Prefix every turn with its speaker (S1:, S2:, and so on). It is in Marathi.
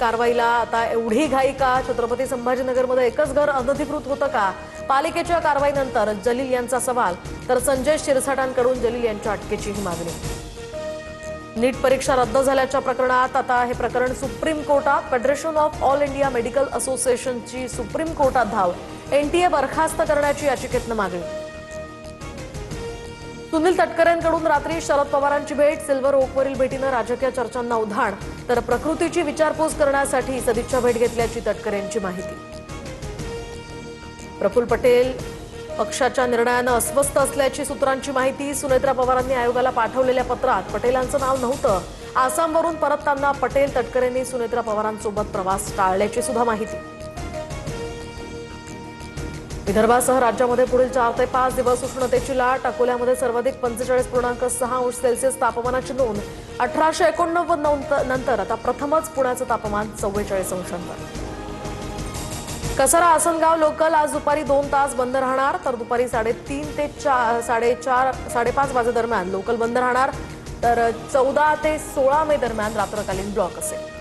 S1: कारवाईला आता एवढी घाई का? छत्रपती संभाजीनगरमध्ये एकच घर अनधिकृत होतं का? पालिकेच्या कारवाईनंतर जलील यांचा सवाल, तर संजय शिरसाटांकडून जलील यांच्या अटकेचीही मागणी। नीट परीक्षा रद्द झाल्याच्या प्रकरणात आता हे प्रकरण सुप्रीम कोर्टात। Federation of all India medical असोसिएशनची सुप्रीम कोर्टात धाव। एनटीए बरखास्त करण्याची याचिकेतनं मागणी। सुनील तटकरेंकडून रात्री शरद पवारांची भेट। सिल्वर ओकवरील भेटीनं राजकीय चर्चांना उधाण, तर प्रकृतीची विचारपूस करण्यासाठी सदिच्छा भेट घेतल्याची तटकरेंची माहिती। प्रफुल्ल पटेल पक्षाच्या निर्णयानं अस्वस्थ असल्याची सूत्रांची माहिती। सुनेत्रा पवारांनी आयोगाला पाठवलेल्या पत्रात पटेलांचं नाव नव्हतं। आसामवरून परतताना पटेल तटकरेंनी सुनेत्रा पवारांसोबत प्रवास टाळल्याची सुद्धा माहिती। विदर्भासह राज्यामध्ये पुढील 4 ते 5 दिवस उष्णतेची लाट। अकोल्यामध्ये सर्वाधिक 45.6 अंश सेल्सिअस तापमानाची नोंद। 1889 नंतर आता प्रथमच पुण्याचं तापमान 44 अंशांवर। कसारा आसनगाव लोकल आज दुपारी 2 तास बंद राहणार, तर दुपारी 3:30 ते 4:30 वाजेदरम्यान लोकल बंद राहणार, तर 14 ते 16 मे दरम्यान रात्रकालीन ब्लॉक असेल।